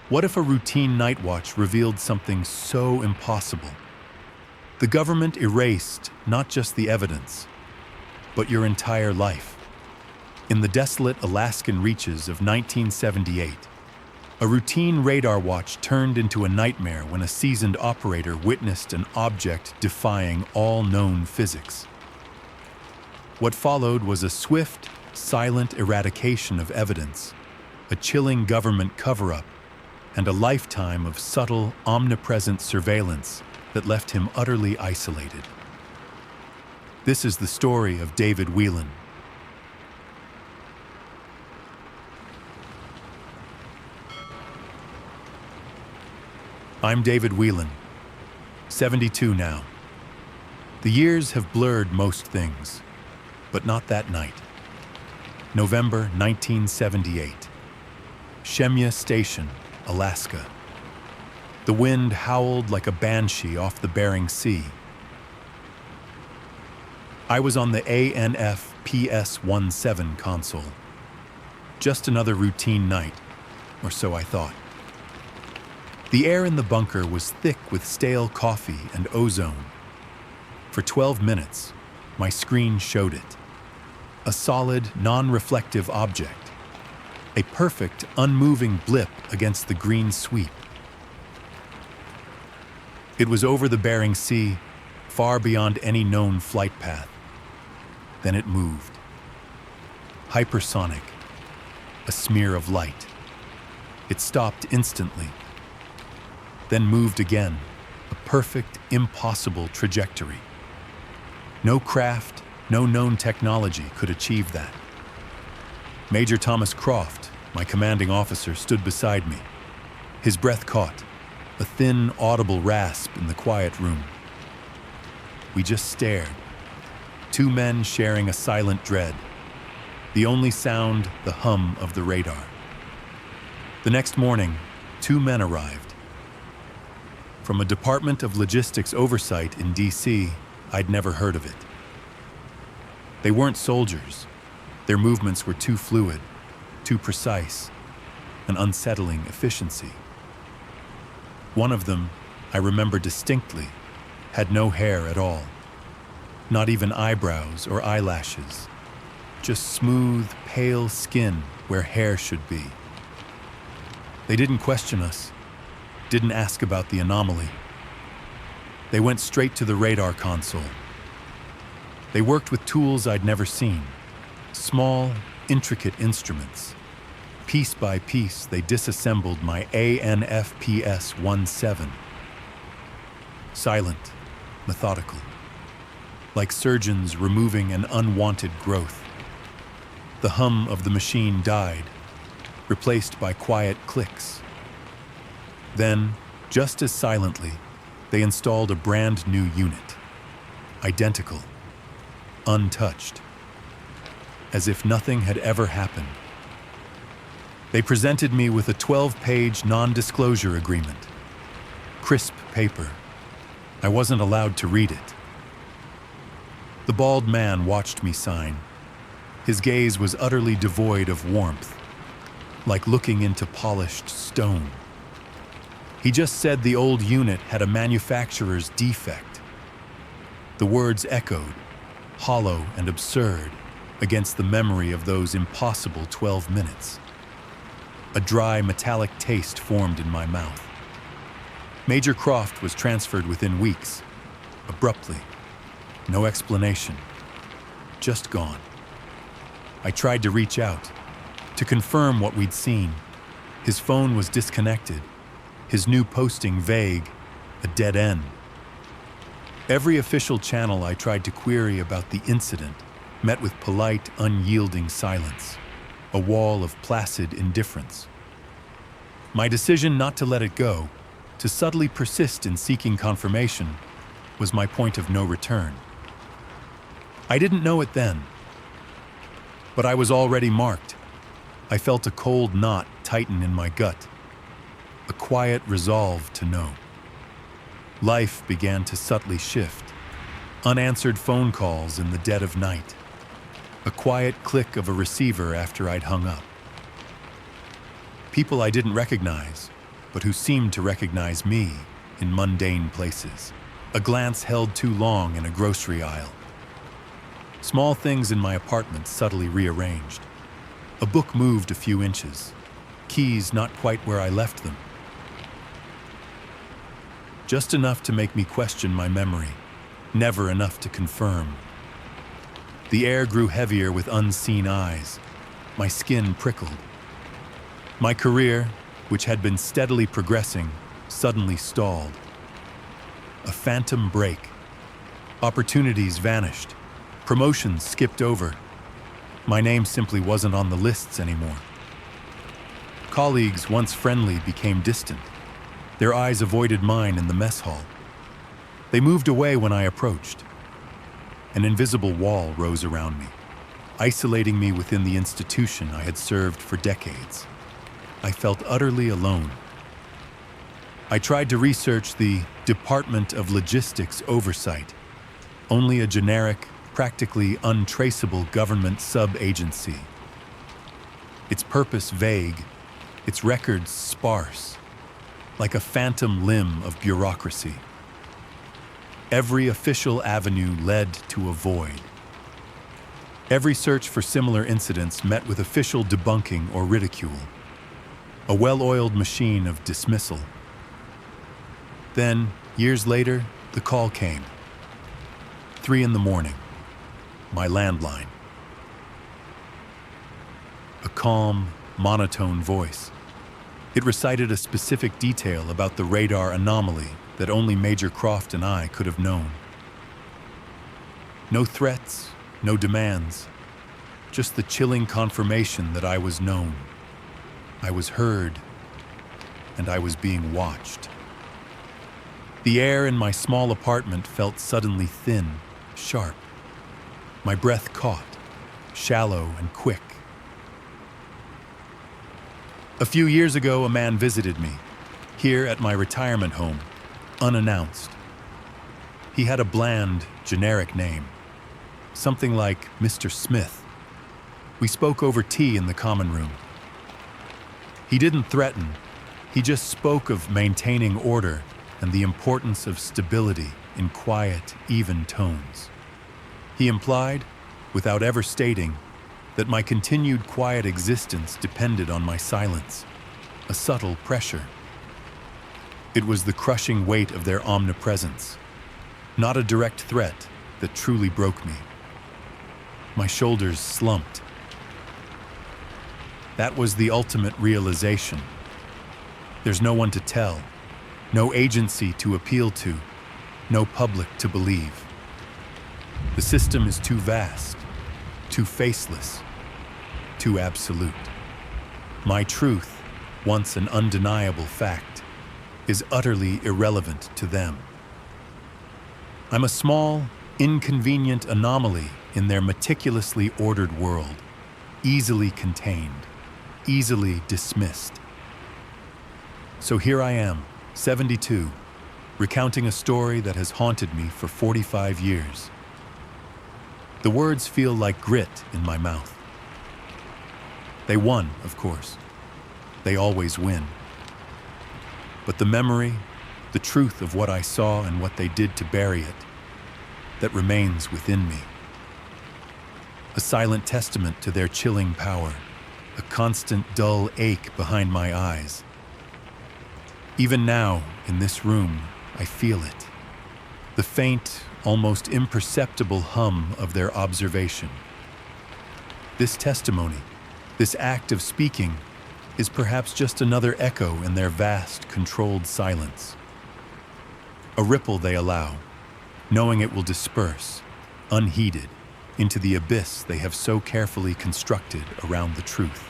What if a routine night watch revealed something so impossible? The government erased not just the evidence, but your entire life. In the desolate Alaskan reaches of 1978, a routine radar watch turned into a nightmare when a seasoned operator witnessed an object defying all known physics. What followed was a swift, silent eradication of evidence, a chilling government cover-up, and a lifetime of subtle, omnipresent surveillance that left him utterly isolated. This is the story of David Whelan. I'm David Whelan, 72 now. The years have blurred most things, but not that night. November 1978. Shemya Station, Alaska. The wind howled like a banshee off the Bering Sea. I was on the ANF PS-17 console. Just another routine night, or so I thought. The air in the bunker was thick with stale coffee and ozone. For 12 minutes, my screen showed it. A solid, non-reflective object. A perfect, unmoving blip against the green sweep. It was over the Bering Sea, far beyond any known flight path. Then it moved. Hypersonic. A smear of light. It stopped instantly. Then moved again, a perfect, impossible trajectory. No craft, no known technology could achieve that. Major Thomas Croft, my commanding officer, stood beside me. His breath caught, a thin, audible rasp in the quiet room. We just stared, two men sharing a silent dread, the only sound the hum of the radar. The next morning, two men arrived. From a Department of Logistics Oversight in D.C., I'd never heard of it. They weren't soldiers. Their movements were too fluid, too precise, an unsettling efficiency. One of them, I remember distinctly, had no hair at all. Not even eyebrows or eyelashes. Just smooth, pale skin where hair should be. They didn't question us. Didn't ask about the anomaly. They went straight to the radar console. They worked with tools I'd never seen. Small, intricate instruments. Piece by piece, they disassembled my ANFPS-17. Silent, methodical. Like surgeons removing an unwanted growth. The hum of the machine died, replaced by quiet clicks. Then, just as silently, they installed a brand new unit. Identical. Untouched. As if nothing had ever happened. They presented me with a 12-page non-disclosure agreement. Crisp paper. I wasn't allowed to read it. The bald man watched me sign. His gaze was utterly devoid of warmth, like looking into polished stone. He just said the old unit had a manufacturer's defect. The words echoed, hollow and absurd, against the memory of those impossible 12 minutes. A dry, metallic taste formed in my mouth. Major Croft was transferred within weeks, abruptly. No explanation. Just gone. I tried to reach out, to confirm what we'd seen. His phone was disconnected. His new posting vague, a dead end. Every official channel I tried to query about the incident met with polite, unyielding silence, a wall of placid indifference. My decision not to let it go, to subtly persist in seeking confirmation, was my point of no return. I didn't know it then, but I was already marked. I felt a cold knot tighten in my gut. A quiet resolve to know. Life began to subtly shift. Unanswered phone calls in the dead of night. A quiet click of a receiver after I'd hung up. People I didn't recognize, but who seemed to recognize me in mundane places. A glance held too long in a grocery aisle. Small things in my apartment subtly rearranged. A book moved a few inches, keys not quite where I left them. Just enough to make me question my memory, never enough to confirm. The air grew heavier with unseen eyes. My skin prickled. My career, which had been steadily progressing, suddenly stalled. A phantom break. Opportunities vanished. Promotions skipped over. My name simply wasn't on the lists anymore. Colleagues, once friendly, became distant. Their eyes avoided mine in the mess hall. They moved away when I approached. An invisible wall rose around me, isolating me within the institution I had served for decades. I felt utterly alone. I tried to research the Department of Logistics Oversight, only a generic, practically untraceable government sub-agency. Its purpose vague, its records sparse, like a phantom limb of bureaucracy. Every official avenue led to a void. Every search for similar incidents met with official debunking or ridicule. A well-oiled machine of dismissal. Then, years later, the call came. 3 a.m, my landline. A calm, monotone voice. It recited a specific detail about the radar anomaly that only Major Croft and I could have known. No threats, no demands, just the chilling confirmation that I was known. I was heard, and I was being watched. The air in my small apartment felt suddenly thin, sharp. My breath caught, shallow and quick. A few years ago, a man visited me, here at my retirement home, unannounced. He had a bland, generic name, something like Mr. Smith. We spoke over tea in the common room. He didn't threaten, he just spoke of maintaining order and the importance of stability in quiet, even tones. He implied, without ever stating, that my continued quiet existence depended on my silence, a subtle pressure. It was the crushing weight of their omnipresence, not a direct threat, that truly broke me. My shoulders slumped. That was the ultimate realization. There's no one to tell, no agency to appeal to, no public to believe. The system is too vast, too faceless, too absolute. My truth, once an undeniable fact, is utterly irrelevant to them. I'm a small, inconvenient anomaly in their meticulously ordered world, easily contained, easily dismissed. So here I am, 72, recounting a story that has haunted me for 45 years. The words feel like grit in my mouth. They won, of course. They always win. But the memory, the truth of what I saw and what they did to bury it, that remains within me. A silent testament to their chilling power, a constant dull ache behind my eyes. Even now, in this room, I feel it. The faint, almost imperceptible hum of their observation. This testimony, this act of speaking, is perhaps just another echo in their vast, controlled silence. A ripple they allow, knowing it will disperse, unheeded, into the abyss they have so carefully constructed around the truth.